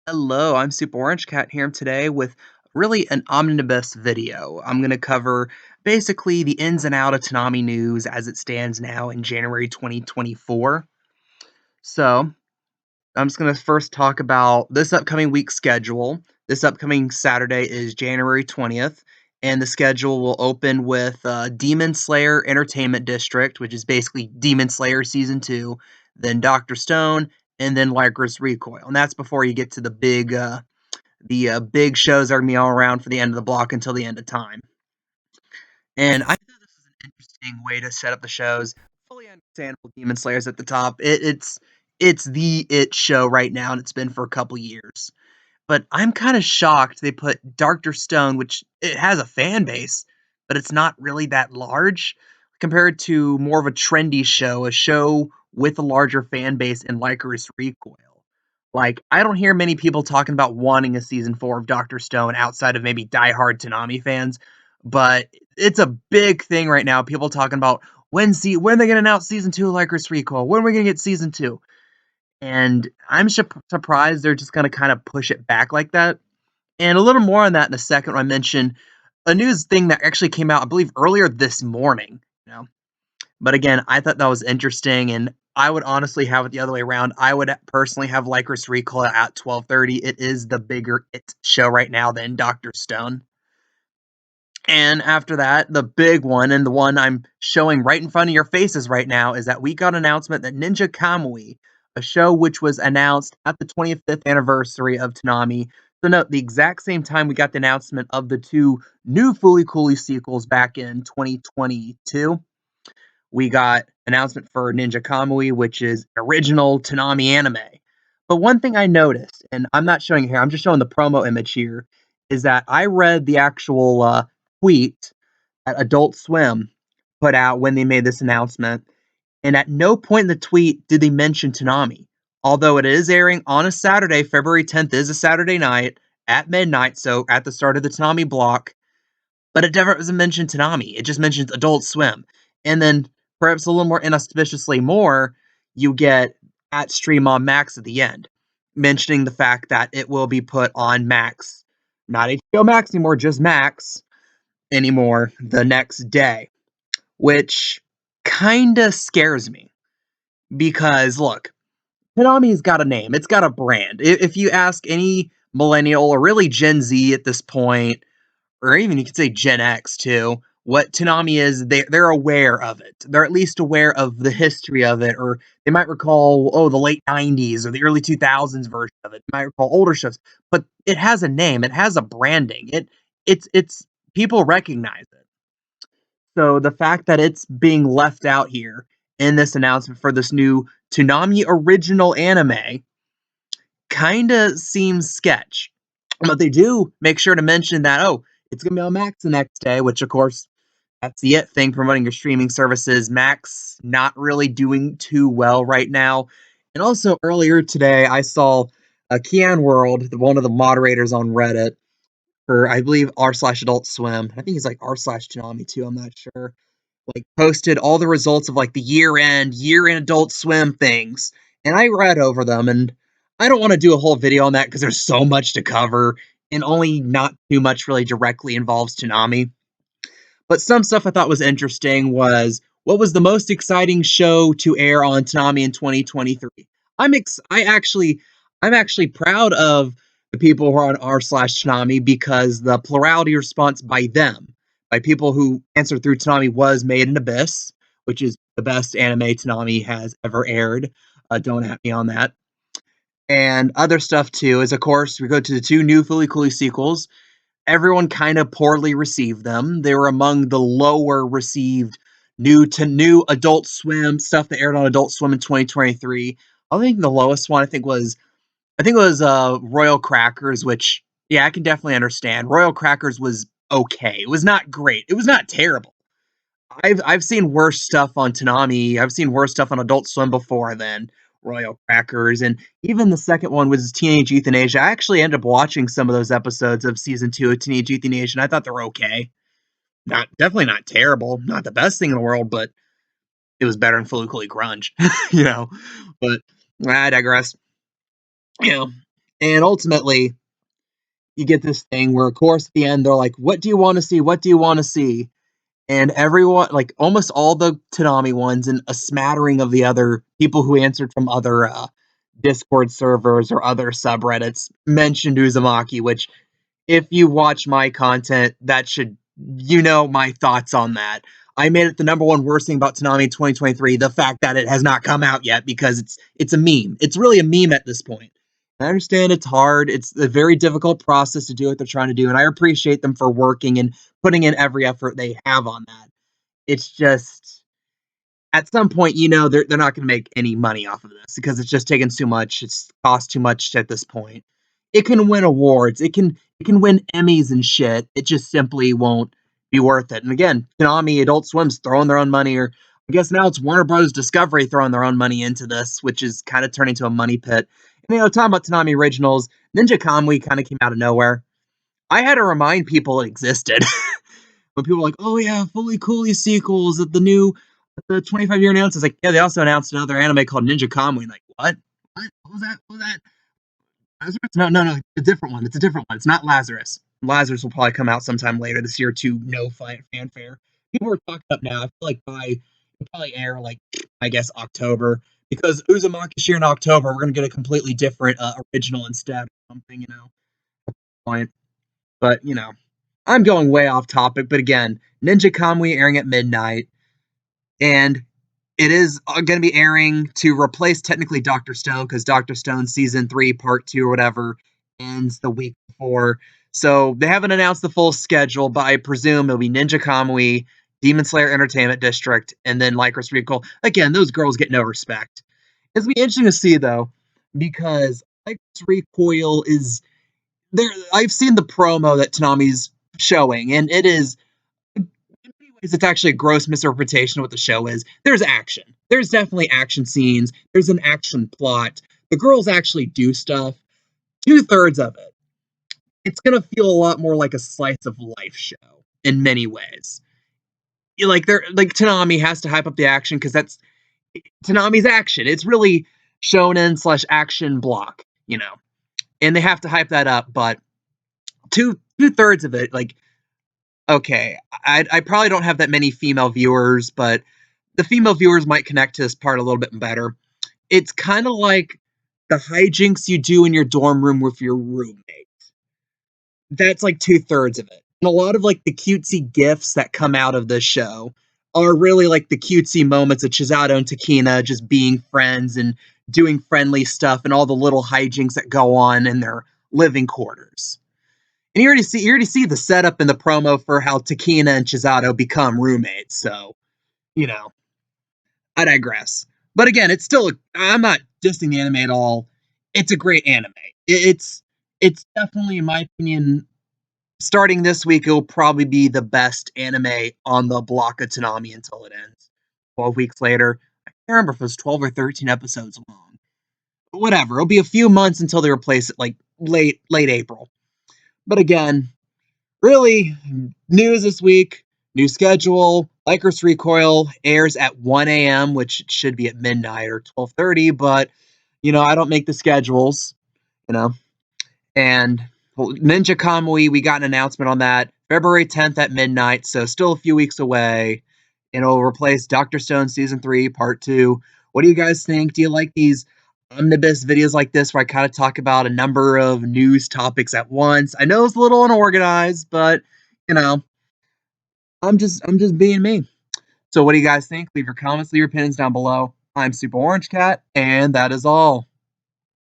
Hello, I'm Super Orange Cat here today with really an omnibus video. I'm going to cover basically the ins and out of Toonami news as it stands now in January 2024. So, I'm just going to first talk about this upcoming week's schedule. This upcoming Saturday is January 20th, and the schedule will open with Demon Slayer Entertainment District, which is basically Demon Slayer Season 2, then Dr. Stone, and then Lycoris Recoil. And that's before you get to the big shows that are gonna be all around for the end of the block until the end of time. And I thought this was an interesting way to set up the shows. Fully understandable Demon Slayer's at the top. It's the it show right now, and it's been for a couple years. But I'm kind of shocked they put Dr. Stone, which it has a fan base, but it's not really that large compared to more of a trendy show, a show with a larger fan base in Lycoris Recoil. Like, I don't hear many people talking about wanting a season 4 of Dr. Stone outside of maybe diehard Toonami fans, but it's a big thing right now. People talking about when they gonna announce season 2 of Lycoris Recoil? When are we gonna get season 2? And I'm surprised they're just gonna kind of push it back like that. And a little more on that in a second. I mention a news thing that actually came out, I believe, earlier this morning. You know, but again, I thought that was interesting, and I would honestly have it the other way around. I would personally have Lycris Recoil at 12:30. It is the bigger it show right now than Doctor Stone. And after that, the big one, and the one I'm showing right in front of your faces right now, is that we got an announcement that Ninja Kamui, a show which was announced at the 25th anniversary of Toonami. So note, the exact same time we got the announcement of the two new Fooly Cooly sequels back in 2022. We got announcement for Ninja Kamui, which is an original Toonami anime. But one thing I noticed, and I'm not showing it here, I'm just showing the promo image here, is that I read the actual tweet that Adult Swim put out when they made this announcement, and at no point in the tweet did they mention Toonami. Although it is airing on a Saturday, February 10th is a Saturday night at midnight, so at the start of the Toonami block, but it never doesn't mention Toonami. It just mentions Adult Swim. And then, perhaps a little more inauspiciously more, you get at Stream on Max at the end, mentioning the fact that it will be put on Max, not HBO Max anymore, just Max anymore, the next day, which kinda scares me. Because, look, Konami's got a name, it's got a brand. If you ask any millennial or really Gen Z at this point, or even you could say Gen X too, what Toonami is, they're aware of it. They're at least aware of the history of it, or they might recall, oh, the late 90s or the early 2000s version of it. They might recall older shows, but it has a name, it has a branding. It's people recognize it. So the fact that it's being left out here in this announcement for this new Toonami original anime kind of seems sketch. But they do make sure to mention that, oh, it's going to be on Max the next day, which, of course, that's the it thing promoting your streaming services. Max not really doing too well right now. And also, earlier today, I saw Kean World, one of the moderators on Reddit, for, I believe, r slash Adult Swim. I think he's like r slash Toonami too, I'm not sure. Like, posted all the results of like the year end Adult Swim things. And I read over them, and I don't want to do a whole video on that because there's so much to cover, and only not too much really directly involves Toonami. But some stuff I thought was interesting was, what was the most exciting show to air on Toonami in 2023? I'm actually proud of the people who are on r slash Toonami, because the plurality response by them, by people who answered through Toonami, was Made in Abyss, which is the best anime Toonami has ever aired. Don't at me on that. And other stuff too is, of course, we go to the two new Fooly Cooly sequels. Everyone kind of poorly received them. They were among the lower received new to new Adult Swim stuff that aired on Adult Swim in 2023. I think the lowest one I think it was Royal Crackers, which, yeah, I can definitely understand. Royal Crackers was okay. It was not great. It was not terrible. I've seen worse stuff on Toonami. I've seen worse stuff on Adult Swim before than Royal Crackers, and even the second one was Teenage Euthanasia. I actually ended up watching some of those episodes of season 2 of Teenage Euthanasia, and I thought they were okay. Not definitely not terrible, not the best thing in the world, but it was better than Fully Grunge, you know. But I digress. You know, And ultimately, you get this thing where, of course, at the end, they're like, what do you want to see? What do you want to see? And everyone, like almost all the Toonami ones and a smattering of the other people who answered from other Discord servers or other subreddits mentioned Uzumaki, which if you watch my content, that should my thoughts on that. I made it the number one worst thing about Toonami in 2023, the fact that it has not come out yet because it's a meme. It's really a meme at this point. I understand it's hard. It's a very difficult process to do what they're trying to do, and I appreciate them for working and putting in every effort they have on that. It's just at some point, they're not going to make any money off of this because it's just taken too much. It's cost too much at this point. It can win awards. It can win Emmys and shit. It just simply won't be worth it. And again, Konami, Adult Swim's throwing their own money, or I guess now it's Warner Bros. Discovery throwing their own money into this, which is kind of turning to a money pit. And talking about Toonami originals, Ninja Kamui kind of came out of nowhere. I had to remind people it existed. When people were like, "Oh yeah, Fully Cooley sequels at the 25-year announcement," it's like, yeah, they also announced another anime called Ninja Kamui. Like, what? What was that? What was that? Lazarus? No, no, no. It's a different one. It's a different one. It's not Lazarus. Lazarus will probably come out sometime later this year to no fanfare. People are talking up now. I feel like it'll probably air like I guess October because Uzumaki's here in October. We're gonna get a completely different original instead or something. Point. But I'm going way off topic. But again, Ninja Kamui airing at midnight. And it is going to be airing to replace technically Dr. Stone because Dr. Stone season 3, part 2, or whatever ends the week before. So they haven't announced the full schedule, but I presume it'll be Ninja Kamui, Demon Slayer Entertainment District, and then Lycoris Recoil. Again, those girls get no respect. It's going to be interesting to see, though, because Lycoris Recoil is there. I've seen the promo that Toonami's showing, and it is it's actually a gross misinterpretation of what the show is. There's action. There's definitely action scenes. There's an action plot. The girls actually do stuff. 2/3 of it. It's gonna feel a lot more like a slice of life show in many ways. They're like Toonami has to hype up the action because that's Toonami's action. It's really shonen/action block. And they have to hype that up. But two-thirds of it, like okay, I probably don't have that many female viewers, but the female viewers might connect to this part a little bit better. It's kind of like the hijinks you do in your dorm room with your roommate. That's like 2/3 of it. And a lot of like the cutesy gifs that come out of this show are really like the cutesy moments of Chisato and Takina just being friends and doing friendly stuff and all the little hijinks that go on in their living quarters. And you already see the setup in the promo for how Takina and Chisato become roommates. So, you know, I digress. But again, I'm not dissing the anime at all. It's a great anime. It's definitely, in my opinion, starting this week, it'll probably be the best anime on the block of Toonami until it ends. 12 weeks later. I can't remember if it was 12 or 13 episodes long. But whatever. It'll be a few months until they replace it, like late April. But again, really, news this week, new schedule. Lycoris Recoil airs at 1 a.m., which should be at midnight or 12:30, but, I don't make the schedules, you know. And Ninja Kamui, we got an announcement on that. February 10th at midnight, so still a few weeks away. And it'll replace Dr. Stone Season 3, Part 2. What do you guys think? Do you like these omnibus videos like this where I kind of talk about a number of news topics at once? I know it's a little unorganized, but, you know, I'm just being me. So what do you guys think? Leave your comments, leave your opinions down below. I'm Super Orange Cat, and that is all.